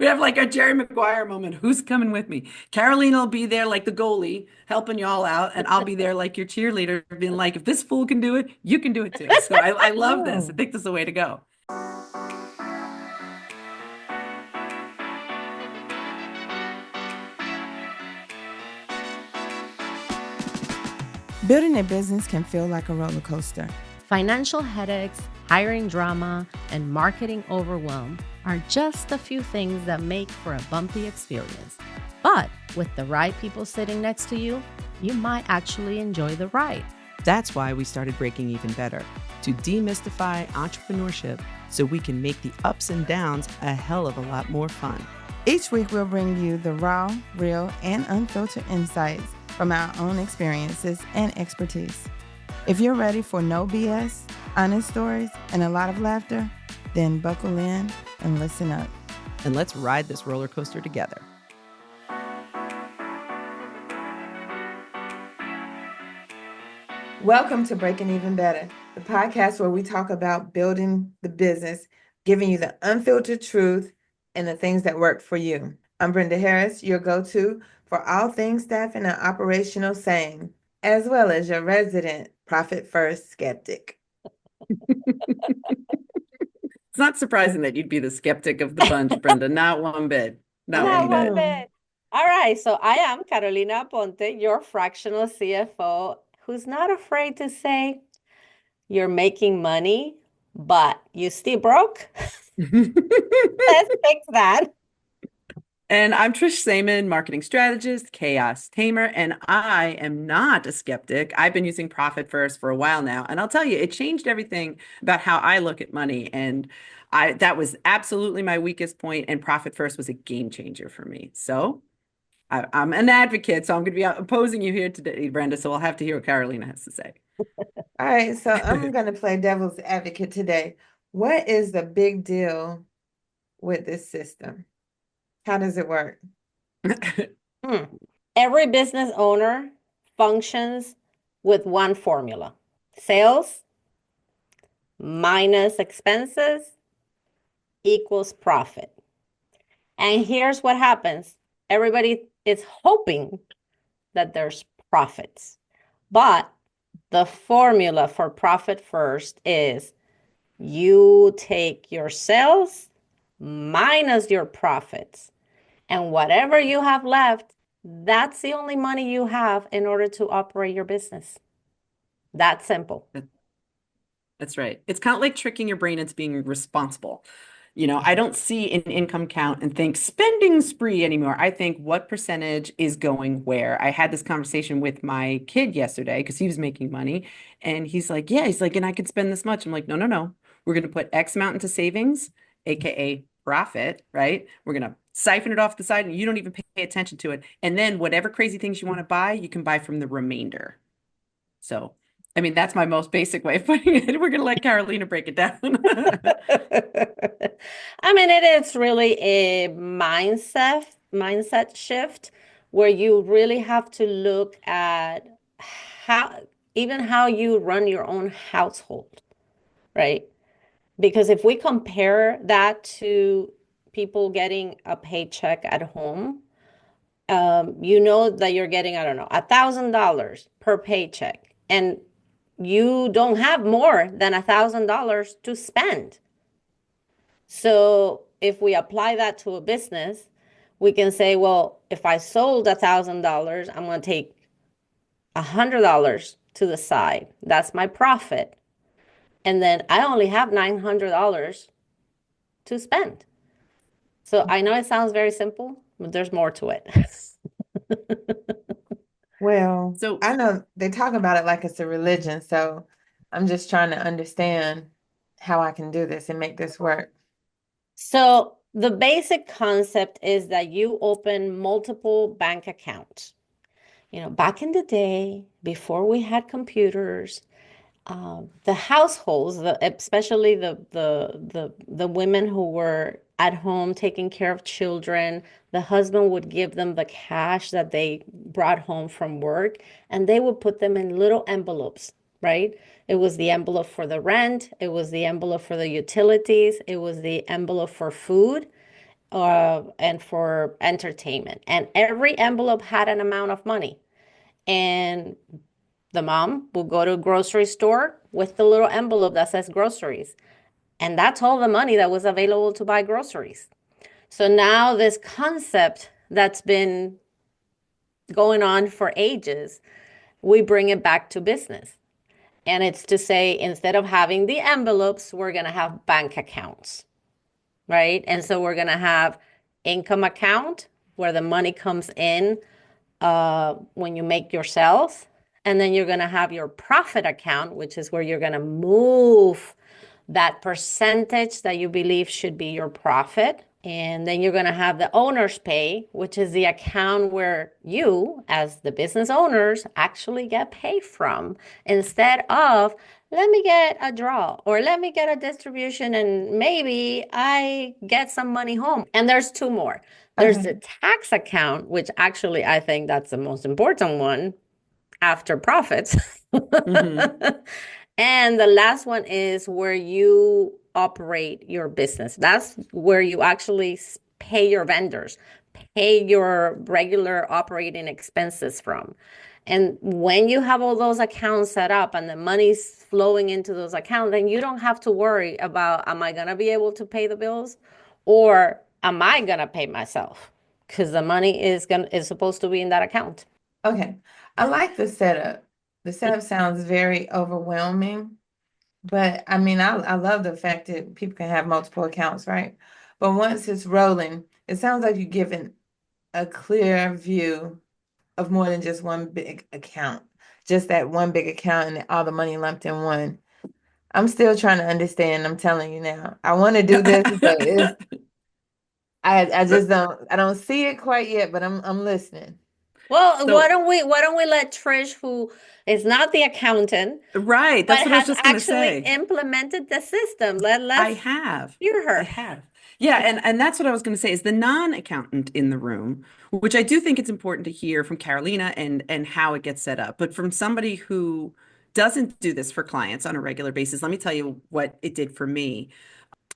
We have like a Jerry Maguire moment. Who's coming with me? Carolina will be there like the goalie, helping you all out, and I'll be there like your cheerleader, being like, if this fool can do it, you can do it too. So I love this. I Oh. think this is the way to go. Building a business can feel like a roller coaster. Financial headaches, hiring drama, and marketing overwhelm are just a few things that make for a bumpy experience. But with the right people sitting next to you, you might actually enjoy the ride. That's why we started Breaking Even Better, to demystify entrepreneurship so we can make the ups and downs a hell of a lot more fun. Each week, we'll bring you the raw, real, and unfiltered insights from our own experiences and expertise. If you're ready for no BS, honest stories, and a lot of laughter, then buckle in and listen up. And let's ride this roller coaster together. Welcome to Breaking Even Better, the podcast where we talk about building the business, giving you the unfiltered truth and the things that work for you. I'm Brenda Harris, your go-to for all things staffing and operational saying, as well as your resident profit first skeptic. It's not surprising that you'd be the skeptic of the bunch, Brenda. Not one bit. Not Not one one bit. bit. All right, so I am Carolina Aponte, your fractional CFO, who's not afraid to say you're making money, but you still broke. Let's fix that. And I'm Trish Saman, marketing strategist, chaos tamer, and I am not a skeptic. I've been using Profit First for a while now, and I'll tell you, it changed everything about how I look at money. And that was absolutely my weakest point, and Profit First was a game changer for me. So I'm an advocate, so I'm going to be opposing you here today, Brenda. So we'll have to hear what Carolina has to say. All right, so I'm going to play devil's advocate today. What is the big deal with this system? How does it work? Every business owner functions with one formula: sales minus expenses equals profit. And here's what happens. Everybody is hoping that there's profits, but the formula for Profit First is you take your sales minus your profits, and whatever you have left, that's the only money you have in order to operate your business. That simple. That's right. It's kind of like tricking your brain into being responsible. I don't see an income count and think spending spree anymore. I think what percentage is going where. I had this conversation with my kid yesterday because he was making money and he's like, yeah, he's like, and I could spend this much. I'm like, no, no, no. We're going to put X amount into savings, AKA profit, right? We're going to siphon it off the side and you don't even pay attention to it. And then whatever crazy things you want to buy, you can buy from the remainder. So I mean, that's my most basic way of putting it. We're going to let Carolina break it down. I mean, it is really a mindset shift where you really have to look at how even how you run your own household, right? Because if we compare that to people getting a paycheck at home, you know that you're getting, I don't know, $1,000 per paycheck, and you don't have more than $1,000 to spend. So if we apply that to a business, we can say, well, if I sold $1,000, I'm going to take $100 to the side. That's my profit. And then I only have $900 to spend. So I know it sounds very simple, but there's more to it. Well, So I know they talk about it like it's a religion, so I'm just trying to understand how I can do this and make this work. So the basic concept is that you open multiple bank accounts. Back in the day, before we had computers, the households, especially the women who were at home taking care of children, the husband would give them the cash that they brought home from work, and they would put them in little envelopes, right? It was the envelope for the rent, it was the envelope for the utilities, it was the envelope for food, and for entertainment. And every envelope had an amount of money. And the mom will go to a grocery store with the little envelope that says groceries. And that's all the money that was available to buy groceries. So now this concept that's been going on for ages, we bring it back to business. And it's to say, instead of having the envelopes, we're going to have bank accounts, right? And so we're going to have income account where the money comes in when you make your sales. And then you're going to have your profit account, which is where you're going to move that percentage that you believe should be your profit. And then you're going to have the owner's pay, which is the account where you, as the business owners, actually get paid from, instead of let me get a draw or let me get a distribution and maybe I get some money home. And there's two more. There's Okay. the tax account, which actually I think that's the most important one after profits. Hmm. And the last one is where you operate your business. That's where you actually pay your vendors, pay your regular operating expenses from. And when you have all those accounts set up and the money's flowing into those accounts, then you don't have to worry about, am I going to be able to pay the bills or am I going to pay myself? Because the money is supposed to be in that account. Okay. I like the setup. The setup sounds very overwhelming, but I mean, I love the fact that people can have multiple accounts, right? But once it's rolling, it sounds like you're giving a clear view of more than just one big account, just that one big account and all the money lumped in one. I'm still trying to understand. I'm telling you now. I want to do this, but I just don't see it quite yet, but I'm listening. Well, So, why don't we let Trish, who is not the accountant, right, but that's what I was has just going to actually say. implemented the system, I let's have. hear I her. have. Yeah, and that's what I was going to say is the non-accountant in the room, which I do think it's important to hear from Carolina and how it gets set up. But from somebody who doesn't do this for clients on a regular basis, let me tell you what it did for me.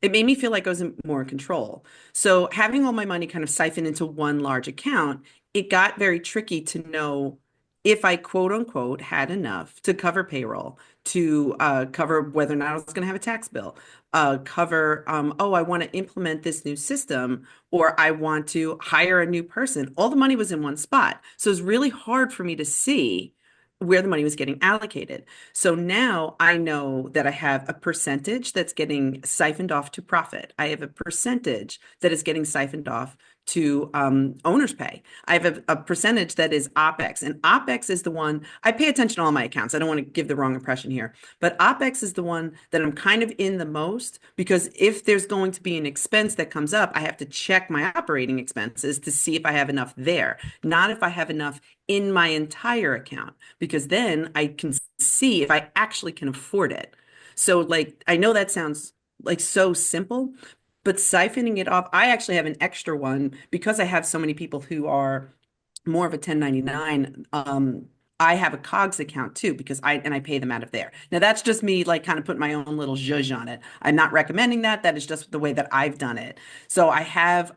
It made me feel like I was more in control. So having all my money kind of siphoned into one large account, it got very tricky to know if I quote unquote had enough to cover payroll, to cover whether or not I was going to have a tax bill, cover, oh, I want to implement this new system or I want to hire a new person. All the money was in one spot. So it's really hard for me to see where the money was getting allocated. So now I know that I have a percentage that's getting siphoned off to profit. I have a percentage that is getting siphoned off to owner's pay. I have a percentage that is OPEX, and OPEX is the one I pay attention to all my accounts. I don't want to give the wrong impression here, but OPEX is the one that I'm kind of in the most because if there's going to be an expense that comes up, I have to check my operating expenses to see if I have enough there, not if I have enough in my entire account, because then I can see if I actually can afford it. So, like, I know that sounds like so simple, but siphoning it off, I actually have an extra one because I have so many people who are more of a 1099. I have a COGS account too because I pay them out of there. Now that's just me like kind of putting my own little zhuzh on it. I'm not recommending that. That is just the way that I've done it. So I have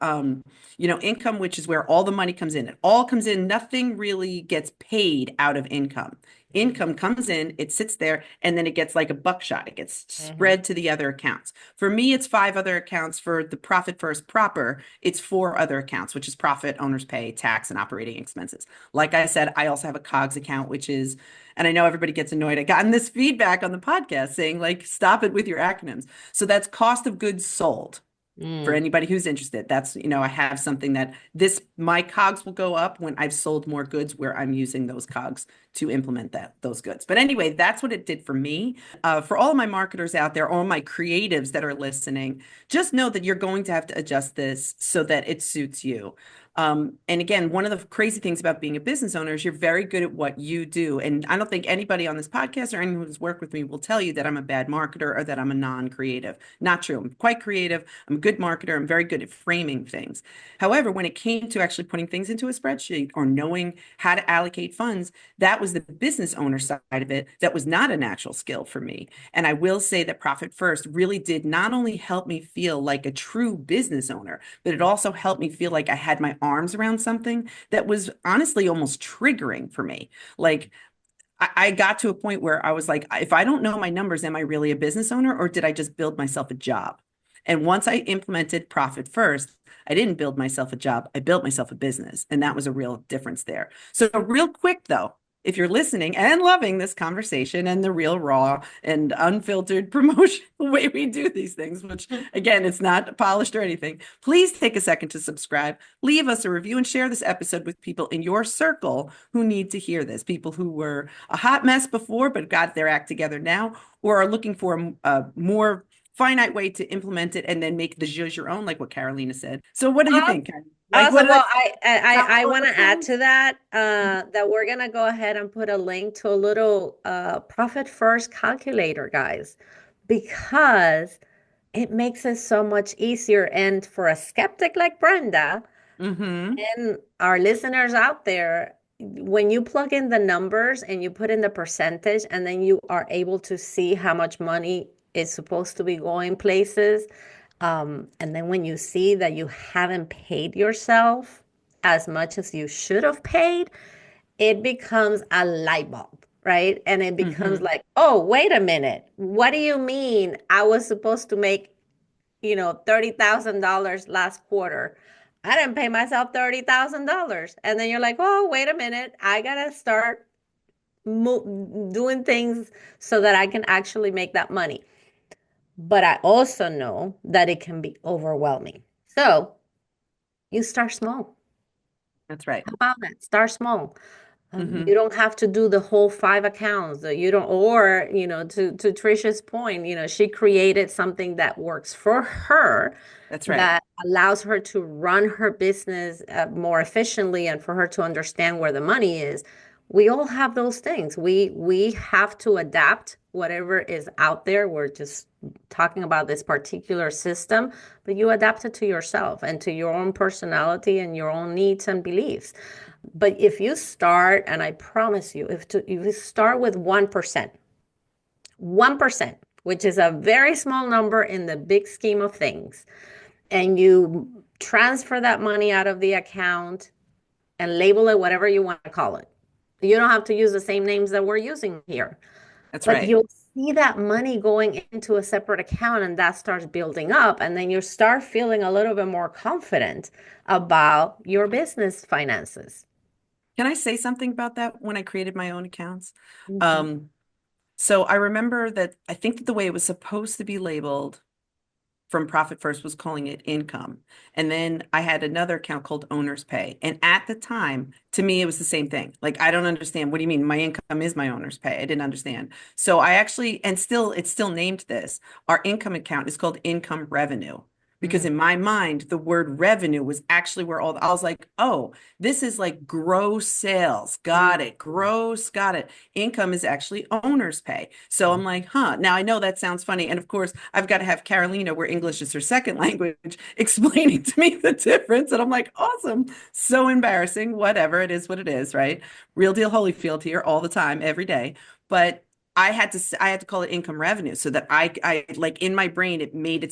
income, which is where all the money comes in. It all comes in. Nothing really gets paid out of income. Income comes in, it sits there, and then it gets like a buckshot. It gets Mhm. spread to the other accounts. For me, it's five other accounts. For the profit first proper, it's four other accounts, which is profit, owner's pay, tax, and operating expenses. Like I said, I also have a COGS account, which is, and I know everybody gets annoyed. I gotten this feedback on the podcast saying, like, stop it with your acronyms. So that's cost of goods sold for Mm. anybody who's interested. That's, I have something that my COGS will go up when I've sold more goods where I'm using those COGS to implement those goods. But anyway, that's what it did for me. For all of my marketers out there, all my creatives that are listening, just know that you're going to have to adjust this so that it suits you. And again, one of the crazy things about being a business owner is you're very good at what you do. And I don't think anybody on this podcast or anyone who's worked with me will tell you that I'm a bad marketer or that I'm a non-creative. Not true. I'm quite creative. I'm a good marketer. I'm very good at framing things. However, when it came to actually putting things into a spreadsheet or knowing how to allocate funds, that was the business owner side of it that was not a natural skill for me. And I will say that Profit First really did not only help me feel like a true business owner, but it also helped me feel like I had my arms around something that was honestly almost triggering for me. Like I got to a point where I was like, if I don't know my numbers, am I really a business owner or did I just build myself a job? And once I implemented Profit First, I didn't build myself a job. I built myself a business. And that was a real difference there. So, real quick though, if you're listening and loving this conversation and the real raw and unfiltered promotion, the way we do these things, which again, it's not polished or anything, please take a second to subscribe, leave us a review, and share this episode with people in your circle who need to hear this. People who were a hot mess before, but got their act together now, or are looking for a more finite way to implement it and then make the zhuzh your own, like what Carolina said. So what do you think, Karen? Like, what Awesome. did Well, I I want to add to that that we're gonna go ahead and put a link to a little Profit First calculator, guys, because it makes it so much easier. And for a skeptic like Brenda Mm-hmm. and our listeners out there, when you plug in the numbers and you put in the percentage, and then you are able to see how much money is supposed to be going places. And then when you see that you haven't paid yourself as much as you should have paid, it becomes a light bulb, right? And it becomes Mm-hmm. like, oh, wait a minute. What do you mean I was supposed to make, $30,000 last quarter? I didn't pay myself $30,000. And then you're like, oh, wait a minute. I gotta start doing things so that I can actually make that money. But I also know that it can be overwhelming. So you start small. That's right. How about that? Start small. You Mm-hmm. don't have to do the whole 5 accounts. You don't, or, to Trisha's point, she created something that works for her, That's right. that allows her to run her business more efficiently, and for her to understand where the money is. We all have those things. We have to adapt whatever is out there. We're just talking about this particular system, but you adapt it to yourself and to your own personality and your own needs and beliefs. But if you start, and I promise you, if you start with 1%, 1%, which is a very small number in the big scheme of things, and you transfer that money out of the account and label it whatever you want to call it. You don't have to use the same names that we're using here, That's but right. you'll see that money going into a separate account, and that starts building up. And then you start feeling a little bit more confident about your business finances. Can I say something about that when I created my own accounts? Mhm. Um, so I remember that I think that the way it was supposed to be labeled from Profit First was calling it income. And then I had another account called Owner's Pay. And at the time, to me, it was the same thing. Like, I don't understand. What do you mean? My income is my owner's pay. I didn't understand. So I actually, and still, it's still named this. Our income account is called income revenue. Because Mm. in my mind, the word revenue was actually where I was like, oh, this is like gross sales. Got it. Gross. Got it. Income is actually owner's pay. So I'm like, huh. Now I know that sounds funny. And of course, I've got to have Carolina, where English is her second language, explaining to me the difference. And I'm like, awesome. So embarrassing. Whatever. It is what it is, right? Real deal Holyfield here all the time, every day. But I had to call it income revenue so that I like in my brain it made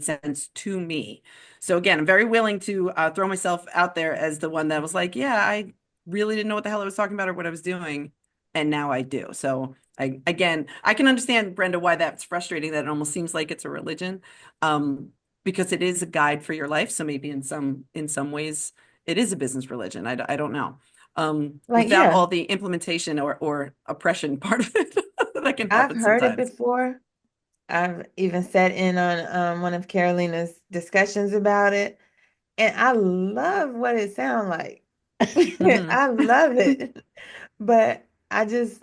sense to me. So again, I'm very willing to throw myself out there as the one that was like, yeah, I really didn't know what the hell I was talking about or what I was doing, and now I do. So I can understand, Brenda, why that's frustrating, that it almost seems like it's a religion, um, because it is a guide for your life. So maybe in some ways it is a business religion. I don't know. Like, Without yeah, all the implementation or oppression part of it that can I've happen heard it sometimes. before. I've even sat in on one of Carolina's discussions about it, and I love what it sounds like. Hmm. I love it. But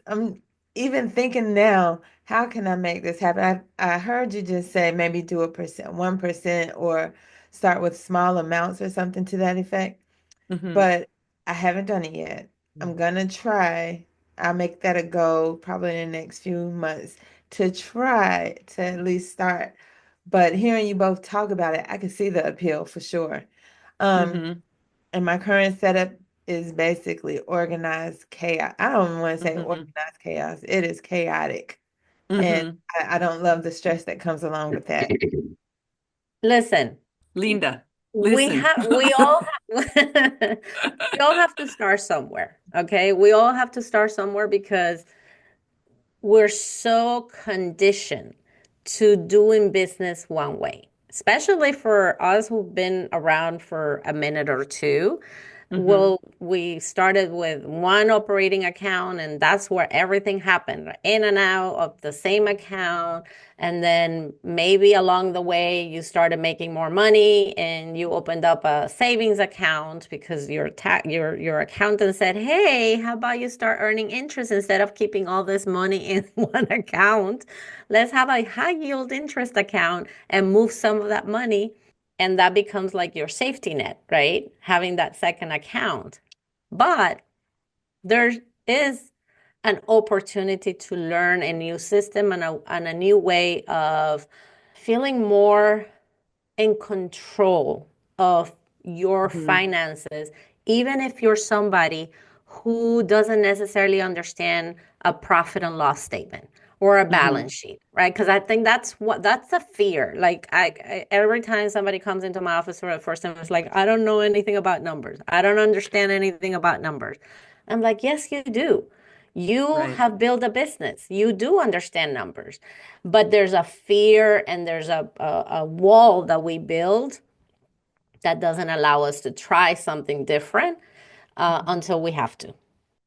I'm even thinking now, how can I make this happen? I heard you just say maybe do 1%, or start with small amounts or something to that effect. Hmm. But I haven't done it yet. I'm gonna try. I'll make that a goal probably in the next few months to try to at least start. But hearing you both talk about it, I can see the appeal for sure. Um, Hmm. in my current setup, is basically organized chaos. I don't want to say Hmm. organized chaos. It is chaotic. And Hmm. I don't love the stress that comes along with that. Listen, Linda, we listen. have we all we all have to start somewhere, okay? We all have to start somewhere because we're so conditioned to doing business one way, especially for us who've been around for a minute or two. Hmm. Well, we started with one operating account, and that's where everything happened, in and out of the same account. And then maybe along the way, you started making more money and you opened up a savings account because your accountant said, "Hey, how about you start earning interest instead of keeping all this money in one account? Let's have a high yield interest account and move some of that money." And that becomes like your safety net, right? Having that second account. But there is an opportunity to learn a new system and a new way of feeling more in control of your Hmm. finances, even if you're somebody who doesn't necessarily understand a profit and loss statement or a Hmm. balance sheet, right? Because I think that's a fear. Like every time somebody comes into my office for the first time, it's like, I don't know anything about numbers. I don't understand anything about numbers. I'm like, yes, you do. You Right. have built a business. You do understand numbers, but there's a fear and there's a wall that we build that doesn't allow us to try something different until we have to.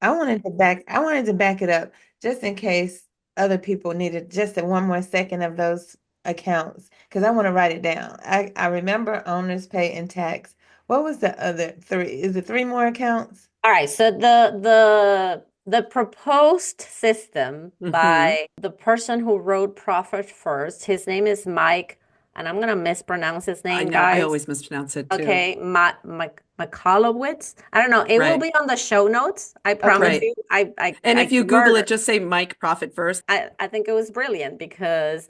I wanted to back it up just in case other people needed just one more second of those accounts because I want to write it down. I remember owners pay and tax. What was the other three? Is it three more accounts? All right, so the proposed system Hmm. by the person who wrote Profit First, his name is Mike, and I'm gonna mispronounce his I name, know. I guys. always mispronounce it too. Okay, Michalowicz. I don't know. It will Right. be on the show notes. I promise Okay. Right. you. I And I if you Google it, murdered. just say Mike Profit First. I think it was brilliant because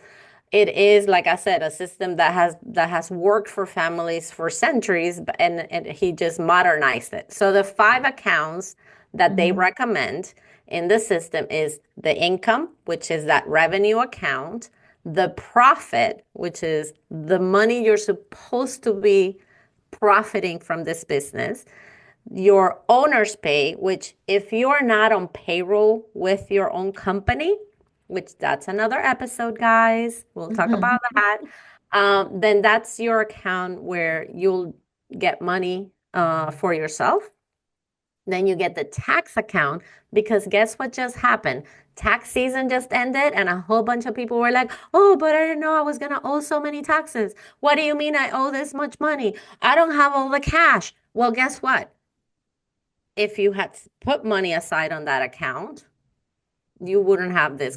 it is, like I said, a system that has worked for families for centuries, and he just modernized it. So the five accounts that they Hmm. recommend in the system is the income, which is that revenue account, the profit, which is the money you're supposed to be profiting from this business, your owner's pay, which if you're not on payroll with your own company, which that's another episode, guys, we'll talk Hmm. about that. Then that's your account where you'll get money for yourself. Then you get the tax account because guess what just happened? Tax season just ended, and a whole bunch of people were like, "Oh, but I didn't know I was gonna owe so many taxes. What do you mean I owe this much money? I don't have all the cash." Well, guess what? If you had put money aside on that account, you wouldn't have this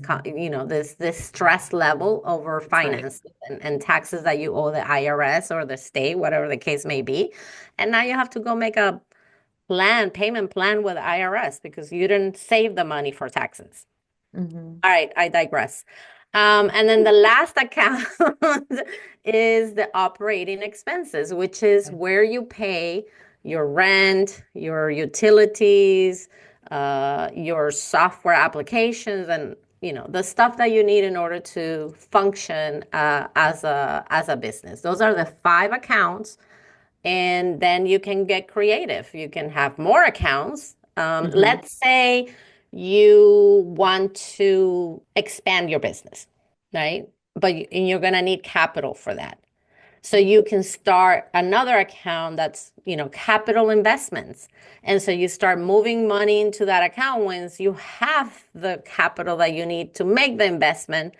stress level over That's right. finances and taxes that you owe the IRS or the state, whatever the case may be. And now you have to go make a payment plan with the IRS because you didn't save the money for taxes. Hmm. All right, I digress. And then the last account is the operating expenses, which is where you pay your rent, your utilities, your software applications, and the stuff that you need in order to function as a business. Those are the five accounts, and then you can get creative. You can have more accounts. Hmm. Let's say you want to expand your business, right? And you're going to need capital for that. So you can start another account that's, capital investments. And so you start moving money into that account once you have the capital that you need to make the investment.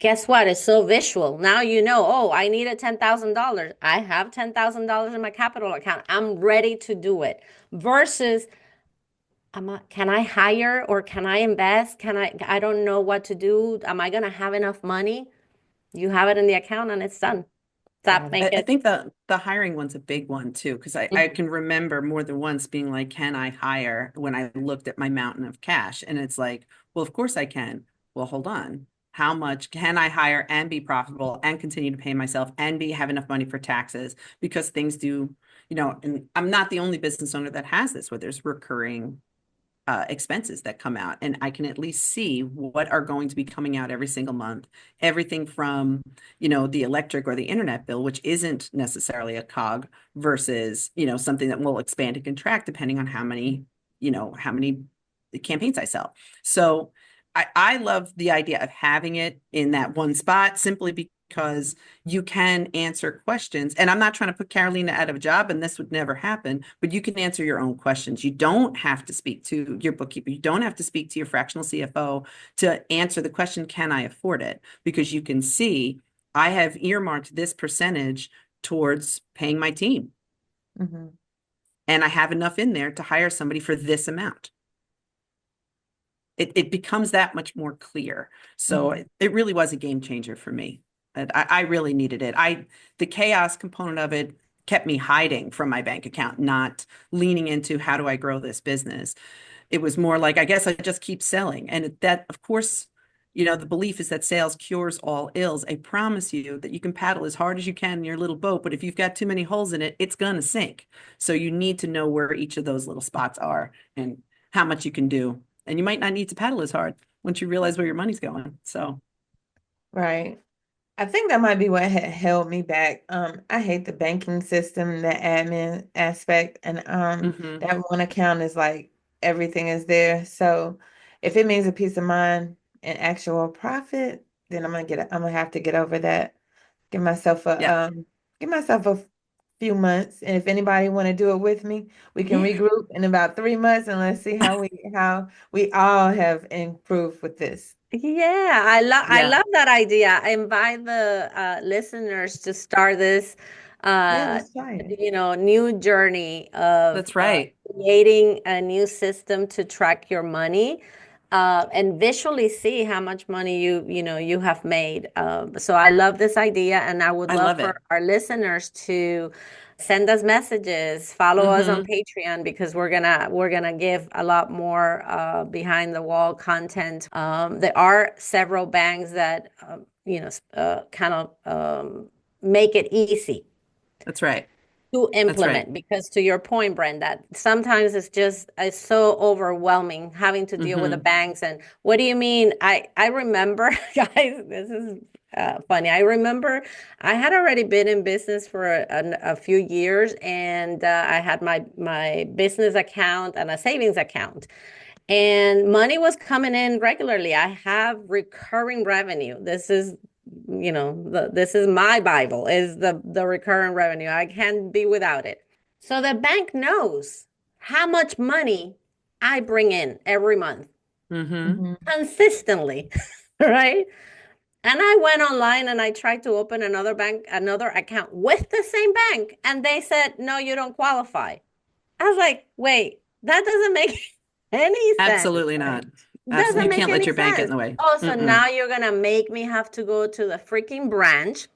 Guess what? It's so visual. Now oh, I needed $10,000. I have $10,000 in my capital account. I'm ready to do it. Versus, can I hire or can I invest? I don't know what to do. Am I going to have enough money? You have it in the account and it's done. Does that Got it. make I it? think the hiring one's a big one too, because I can remember more than once being like, can I hire when I looked at my mountain of cash? And it's like, well, of course I can. Well, hold on. How much can I hire and be profitable and continue to pay myself and have enough money for taxes? Because things do, and I'm not the only business owner that has this, where there's recurring expenses that come out, and I can at least see what are going to be coming out every single month. Everything from, the electric or the internet bill, which isn't necessarily a cog, versus, something that will expand and contract depending on how many campaigns I sell. So I love the idea of having it in that one spot, simply because you can answer questions. And I'm not trying to put Carolina out of a job, and this would never happen, but you can answer your own questions. You don't have to speak to your bookkeeper. You don't have to speak to your fractional CFO to answer the question, can I afford it? Because you can see, I have earmarked this percentage towards paying my team. Mm-hmm. And I have enough in there to hire somebody for this amount. It becomes that much more clear. So it really was a game changer for me. I really needed it. The chaos component of it kept me hiding from my bank account, not leaning into how do I grow this business. It was more like, I guess I just keep selling. And that, of course, the belief is that sales cures all ills. I promise you that you can paddle as hard as you can in your little boat, but if you've got too many holes in it, it's going to sink. So you need to know where each of those little spots are and how much you can do. And you might not need to paddle as hard once you realize where your money's going. So, Right. I think that might be what had held me back. I hate the banking system, the admin aspect, and mhm. that one account is like everything is there. So if it means a peace of mind and actual profit, then I'm gonna have to get over that. Give myself a Yeah. give myself a few months, and if anybody want to do it with me, we can Yeah. regroup in about 3 months, and let's see how we all have improved with this. Yeah, I Yeah. love that idea. I invite the listeners to start this Yeah, uh let's try it. new journey of That's right. creating a new system to track your money and visually see how much money you have made. So I love this idea, and I would I love love for it. our listeners to send us messages, follow us on Hmm. Patreon, because we're gonna give a lot more behind the wall content. There are several banks that kind of make it easy That's right. to That's right. implement, because to your point, Brenda, sometimes it's so overwhelming having to deal with the Hmm. banks. And what do you mean? I remember, guys, this is funny. I remember I had already been in business for a few years, and I had my business account and a savings account, and money was coming in regularly. I have recurring revenue. This is my Bible, is the recurring revenue. I can't be without it. So the bank knows how much money I bring in every month Hmm. Hmm. consistently, right? And I went online and I tried to open another account with the same bank, and they said, "No, you don't qualify." I was like, "Wait, that doesn't make any sense." Absolutely not. Right. You Doesn't make can't let any your bank get in sense. the way. Oh, so Mm-mm. now you're gonna make me have to go to the freaking branch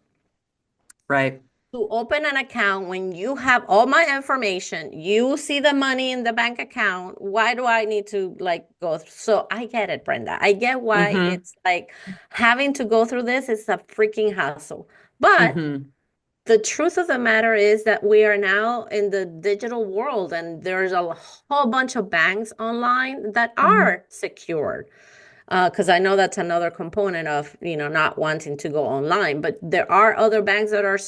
Right. to open an account when you have all my information. You see the money in the bank account. Why do I need to go through? So I get it, Brenda. I get why Hmm. it's like having to go through this is a freaking hassle. But Hmm. the truth of the matter is that we are now in the digital world, and there's a whole bunch of banks online that Hmm. are secured. Because I know that's another component of not wanting to go online. But there are other banks that are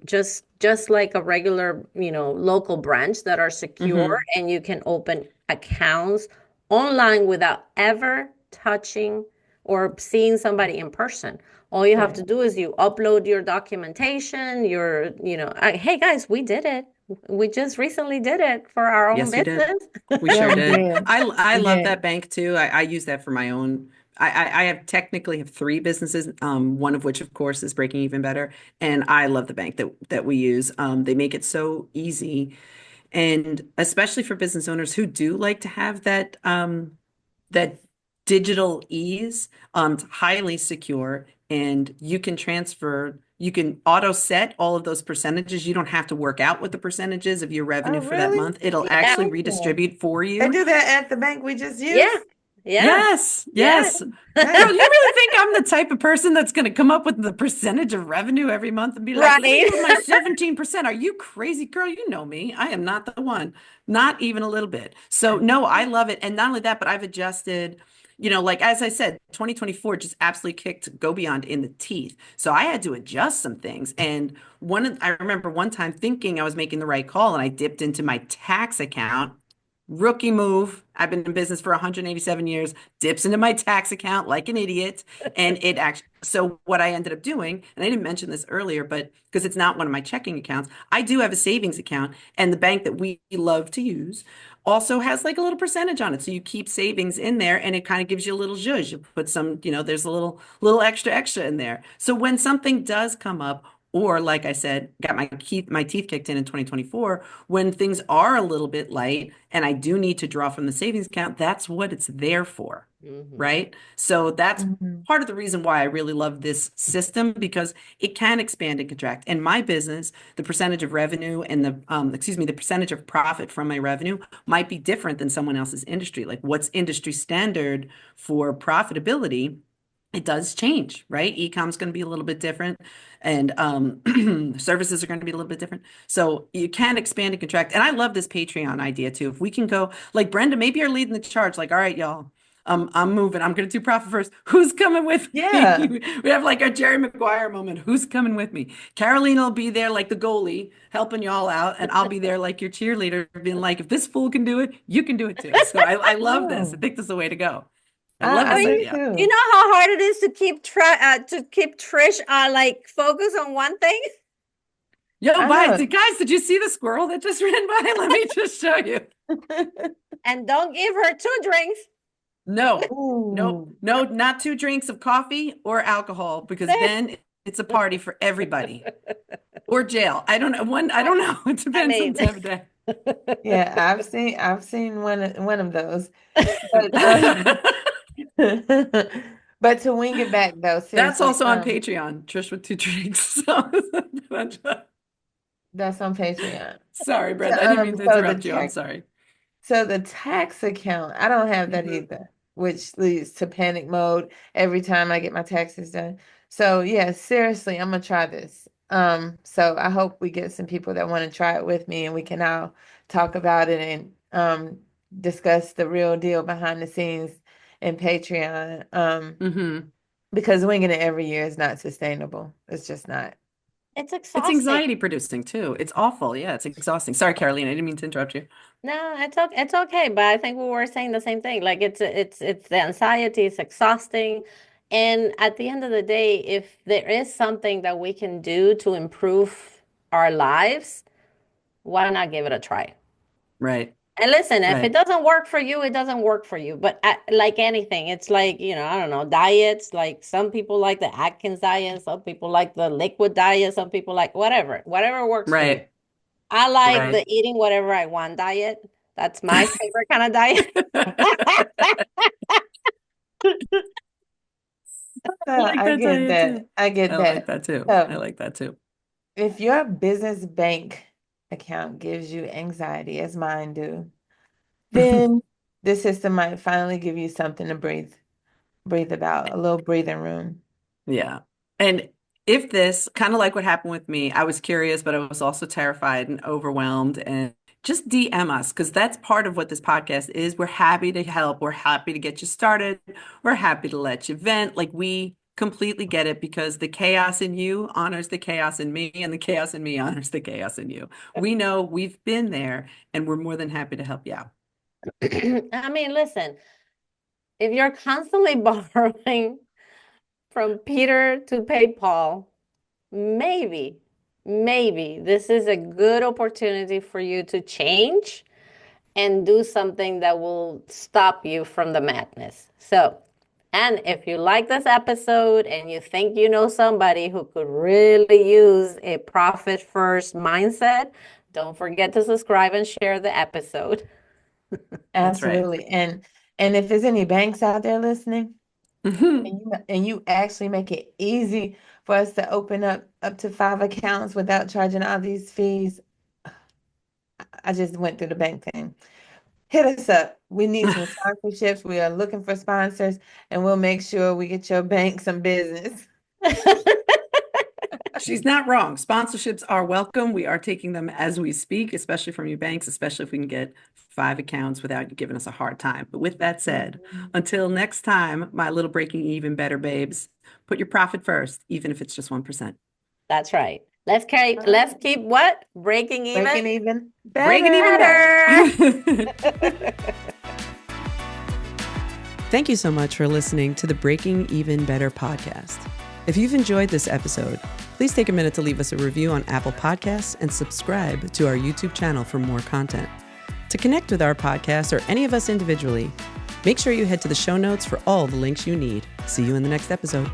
just like a regular local branch that are secure, Hmm. and you can open accounts online without ever touching or seeing somebody in person. All you have Right. to do is you upload your documentation, hey guys, we did it. We just recently did it for our own Yes, we did. business. We Yeah, sure we did. did. I We love did. that bank too. I use that for my own. I have technically have three businesses, one of which, of course, is Breaking Even Better. And I love the bank that we use. They make it so easy. And especially for business owners who do like to have that digital ease, it's highly secure, and you can auto set all of those percentages. You don't have to work out what the percentages of your Oh, revenue for that really? month. It'll Yeah. actually Oh, redistribute for they you. do that at the bank we just Yeah. used? Yeah. Yes, Yeah. yes. Girl, Okay. you really think I'm the type of person that's going to come up with the percentage of revenue every month and be like, let me Right. do my 17%? Are you crazy, girl? You know me. I am not the one, not even a little bit. So, no, I love it. And not only that, but I've adjusted, like as I said, 2024 just absolutely kicked Go Beyond in the teeth. So I had to adjust some things. And I remember one time thinking I was making the right call and I dipped into my tax account. Rookie move. I've been in business for 187 years, dips into my tax account like an idiot. And it actually, so what I ended up doing, and I didn't mention this earlier, but because it's not one of my checking accounts, I do have a savings account. And the bank that we love to use also has like a little percentage on it. So you keep savings in there and it kind of gives you a little zhuzh. You put some, there's a little extra in there. So when something does come up, or like I said, got my teeth kicked in 2024, when things are a little bit light and I do need to draw from the savings account, that's what it's there for, Hmm. right? So that's Mhm. part of the reason why I really love this system because it can expand and contract. In my business, the percentage of revenue and the percentage of profit from my revenue might be different than someone else's industry. Like what's industry standard for profitability, it does change, right? E-com is going to be a little bit different, and services are going to be a little bit different. So you can expand and contract. And I love this Patreon idea too. If we can go, like Brenda, maybe you're leading the charge. Like, all right, y'all, I'm moving. I'm going to do profit first. Who's coming with Yeah. me? We have like our Jerry Maguire moment. Who's coming with me? Carolina will be there like the goalie, helping y'all out, and I'll be there like your cheerleader, being like, if this fool can do it, you can do it too. So I love this. I Oh, think this is the way to go. I love I I this mean, do idea. you too. know how hard it is to keep Trish like focus on one thing Yo, I bye. know. Guys, did you see the squirrel that just ran by? Let me just show you. and don't give her two drinks. No, nope, Ooh. no, not 2 drinks of coffee or alcohol because then it's a party for everybody or jail. I don't know. I don't know. It I depends on mean, the time of day. Yeah, I've seen one of those. But but to wing it back though, That's seriously, also on Patreon. Trish with 2 drinks. that's on Patreon. Sorry, So, Brenda. I didn't mean to so the interrupt you. I'm tax sorry. so the tax account, I don't have that Mhm. either, which leads to panic mode every time I get my taxes done. So yeah, seriously, I'm gonna try this. So I hope we get some people that want to try it with me and we can all talk about it and discuss the real deal behind the scenes in Patreon. Mhm. Because winging it every year is not sustainable. It's just not. it's It's exhausting. anxiety producing too. It's awful. Yeah, it's exhausting. Sorry, Caroline. I didn't mean to interrupt you. No, it's okay, but I think we were saying the same thing. Like it's the anxiety, it's exhausting. And at the end of the day, if there is something that we can do to improve our lives, why not give it a try? Right. And listen, if it Right. doesn't work for you, it doesn't work for you. But like anything, it's like, I don't know, diets. Like some people like the Atkins diet, some people like the liquid diet, some people like whatever works for you. Right. I like Right. the eating whatever I want diet. That's my favorite kind of diet. I like I that get diet that. too. I I get like that. that too. I So like that too. if your business bank account gives you anxiety, as mine do, then this system might finally give you something to breathe about, a little breathing room. Yeah. And if this, kind of like what happened with me, I was curious, but I was also terrified and overwhelmed. And just DM us because that's part of what this podcast is. We're happy to help. We're happy to get you started. We're happy to let you vent. Like we completely get it because the chaos in you honors the chaos in me, and the chaos in me honors the chaos in you. We know we've been there, and we're more than happy to help you out. I mean, listen, if you're constantly borrowing from Peter to pay Paul, maybe this is a good opportunity for you to change and do something that will stop you from the madness. So, and if you like this episode and you think you know somebody who could really use a profit first mindset, don't forget to subscribe and share the episode. That's right. Absolutely. And if there's any banks out there listening, and you actually make it easy for us to open up to 5 accounts without charging all these fees. I just went through the bank thing. hit us up. We need some sponsorships. We are looking for sponsors, and we'll make sure we get your bank some business. She's not wrong. Sponsorships are welcome. We are taking them as we speak, especially from you banks, especially if we can get 5 accounts without you giving us a hard time. But with that said, until next time, my little breaking even better babes, put your profit first, even if it's just 1%. That's right. Let's keep what? Breaking even? Breaking even Breaking even better. better. Thank you so much for listening to the Breaking Even Better podcast. If you've enjoyed this episode, please take a minute to leave us a review on Apple Podcasts and subscribe to our YouTube channel for more content. To connect with our podcast or any of us individually, make sure you head to the show notes for all the links you need. See you in the next episode.